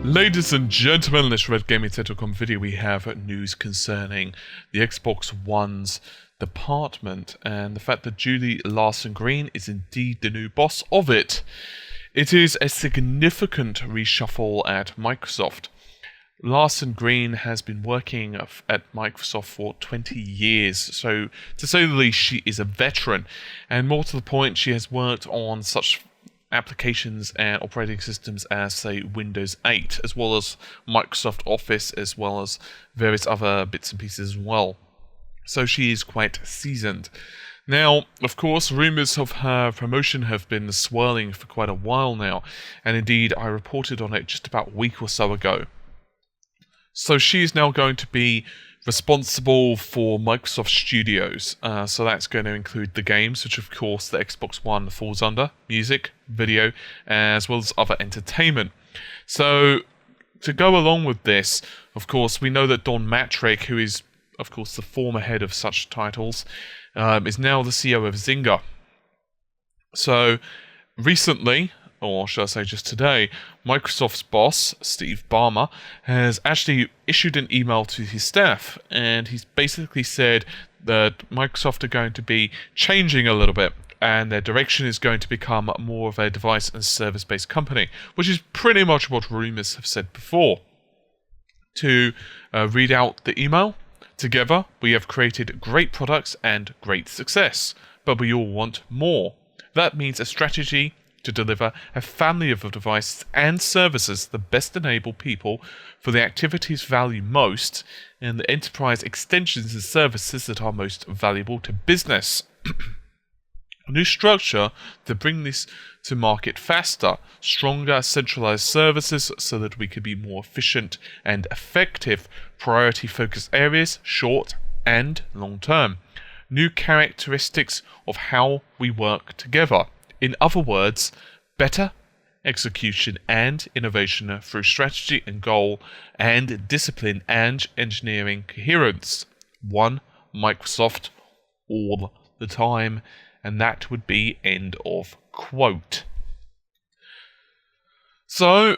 Ladies and gentlemen, in this Red Gaming Tech.com video we have news concerning the Xbox One's department and the fact that Julie Lawson-Green is indeed the new boss of it. It is a significant reshuffle at Microsoft. Lawson-Green has been working at Microsoft for 20 years, so to say the least she is a veteran, and more to the point she has worked on such applications and operating systems as, say, Windows 8, as well as Microsoft Office, as well as various other bits and pieces as well. So she is quite seasoned. Now, of course, rumours of her promotion have been swirling for quite a while now, and indeed I reported on it just about a week or so ago. So she is now going to be responsible for Microsoft Studios, so that's going to include the games, which of course the Xbox One falls under, music, video, as well as other entertainment. So to go along with this, of course, we know that Mattrick, who is of course the former head of such titles, is now the CEO of Zynga. So recently, or should I say just today, Microsoft's boss, Steve Ballmer, has actually issued an email to his staff, and he's basically said that Microsoft are going to be changing a little bit, and their direction is going to become more of a device and service-based company, which is pretty much what rumors have said before. To read out the email, together we have created great products and great success, but we all want more. That means a strategy to deliver a family of devices and services that best enable people for the activities value most and the enterprise extensions and services that are most valuable to business. A new structure to bring this to market faster, stronger centralized services so that we can be more efficient and effective, priority focus areas, short and long term. New characteristics of how we work together. In other words, better execution and innovation through strategy and goal and discipline and engineering coherence. One Microsoft all the time, and that would be end of quote. So,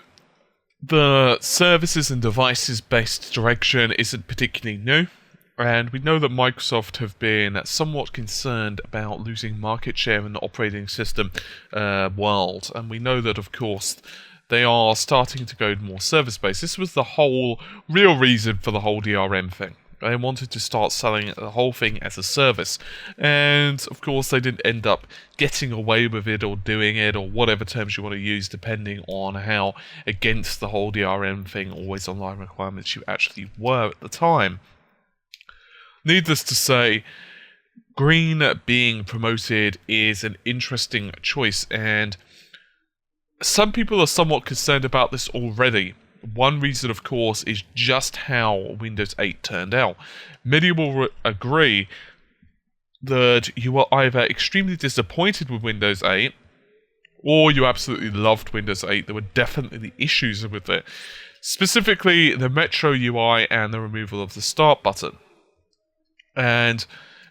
the services and devices based direction isn't particularly new. And we know that Microsoft have been somewhat concerned about losing market share in the operating system world. And we know that, of course, they are starting to go more service-based. This was the whole real reason for the whole DRM thing. They wanted to start selling the whole thing as a service. And, of course, they didn't end up getting away with it or doing it or whatever terms you want to use, depending on how against the whole DRM thing, always online requirements you actually were at the time. Needless to say, Green being promoted is an interesting choice, and some people are somewhat concerned about this already. One reason, of course, is just how Windows 8 turned out. Many will agree that you were either extremely disappointed with Windows 8, or you absolutely loved Windows 8. There were definitely issues with it. Specifically, the Metro UI and the removal of the Start button. And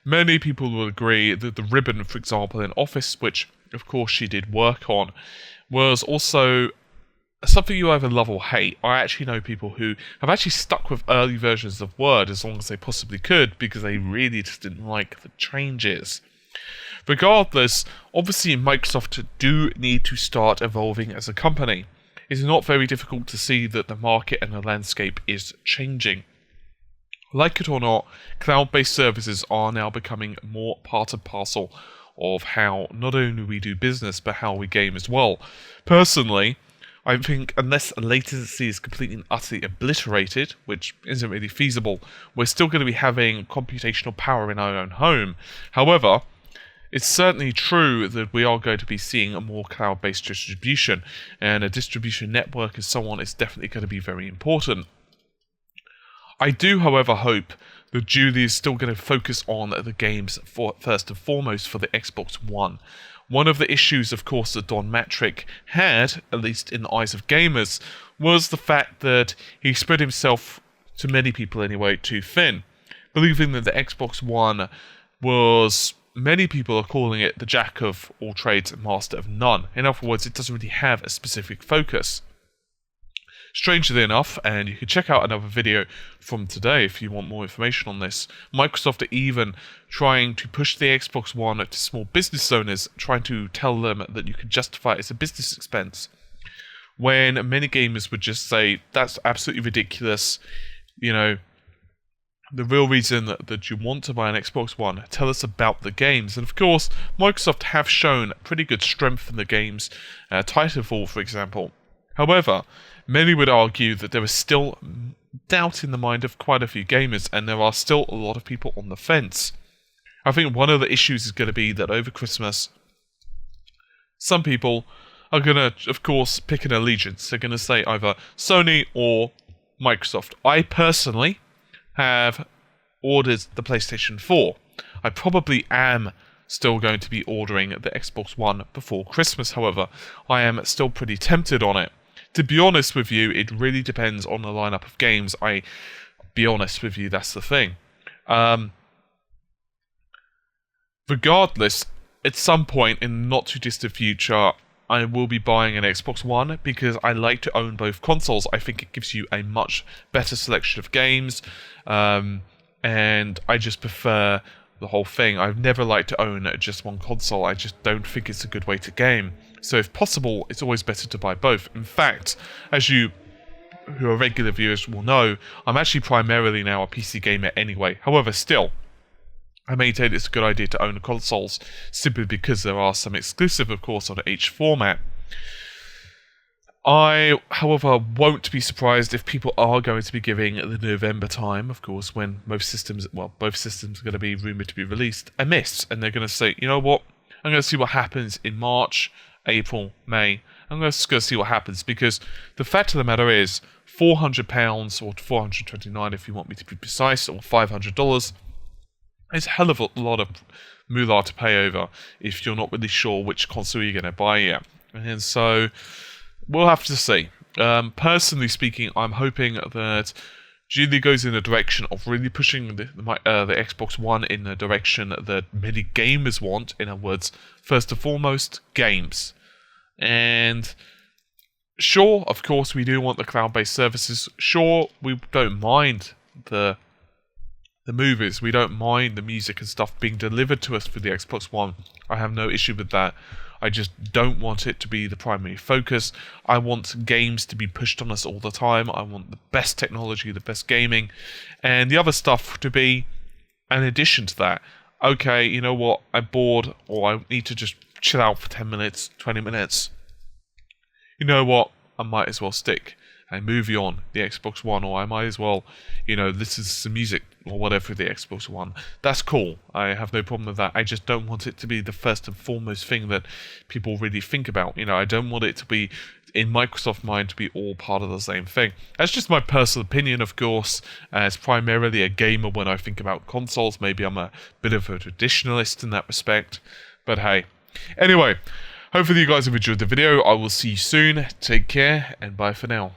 many people will agree that the ribbon, for example, in Office, which of course she did work on, was also something you either love or hate. I actually know people who have actually stuck with early versions of Word as long as they possibly could because they really just didn't like the changes. Regardless, obviously Microsoft do need to start evolving as a company. It's not very difficult to see that the market and the landscape is changing. Like it or not, cloud-based services are now becoming more part and parcel of how not only we do business, but how we game as well. Personally, I think unless latency is completely and utterly obliterated, which isn't really feasible, we're still going to be having computational power in our own home. However, it's certainly true that we are going to be seeing a more cloud-based distribution, and a distribution network and so on is definitely going to be very important. I do, however, hope that Julie is still going to focus on the games first and foremost for the Xbox One. One of the issues, of course, that Mattrick had, at least in the eyes of gamers, was the fact that he spread himself, to many people anyway, too thin, believing that the Xbox One was, many people are calling it the jack of all trades and master of none. In other words, it doesn't really have a specific focus. Strangely enough, and you can check out another video from today if you want more information on this, Microsoft are even trying to push the Xbox One to small business owners, trying to tell them that you can justify it as a business expense. When many gamers would just say, that's absolutely ridiculous, you know, the real reason that you want to buy an Xbox One, tell us about the games. And of course, Microsoft have shown pretty good strength in the games, Titanfall for example. However, many would argue that there is still doubt in the mind of quite a few gamers, and there are still a lot of people on the fence. I think one of the issues is going to be that over Christmas, some people are going to, of course, pick an allegiance. They're going to say either Sony or Microsoft. I personally have ordered the PlayStation 4. I probably am still going to be ordering the Xbox One before Christmas, however. I am still pretty tempted on it. To be honest with you, it really depends on the lineup of games. Be honest with you, that's the thing. Regardless, at some point in the not too distant future, I will be buying an Xbox One because I like to own both consoles. I think it gives you a much better selection of games, and I just prefer the whole thing. I've never liked to own just one console. I just don't think it's a good way to game. So if possible, it's always better to buy both. In fact, as you who are regular viewers will know, I'm actually primarily now a PC gamer anyway. However, still, I maintain it's a good idea to own consoles, simply because there are some exclusive, of course, on H format. I, however, won't be surprised if people are going to be giving the November time, of course, when both systems are going to be rumoured to be released, a miss, and they're going to say, you know what, I'm going to see what happens in March, April, May. I'm just going to see what happens, because the fact of the matter is, £400 or $429 if you want me to be precise, or $500, is a hell of a lot of moolah to pay over if you're not really sure which console you're going to buy yet. And so, we'll have to see. Personally speaking, I'm hoping that Geely goes in the direction of really pushing the Xbox One in the direction that many gamers want. In other words, first and foremost, games. And sure, of course, we do want the cloud-based services. Sure, we don't mind the movies. We don't mind the music and stuff being delivered to us through the Xbox One. I have no issue with that. I just don't want it to be the primary focus. I want games to be pushed on us all the time. I want the best technology, the best gaming, and the other stuff to be an addition to that. Okay, you know what? I'm bored, or I need to just chill out for 10 minutes, 20 minutes. You know what? I might as well stick a movie on the Xbox One, or I might as well, listen to some music or whatever the Xbox One. That's cool. I have no problem with that. I just don't want it to be the first and foremost thing that people really think about. I don't want it to be, in Microsoft's mind, to be all part of the same thing. That's just my personal opinion, of course. As primarily a gamer when I think about consoles, maybe I'm a bit of a traditionalist in that respect. But hey. Anyway, hopefully you guys have enjoyed the video. I will see you soon. Take care, and bye for now.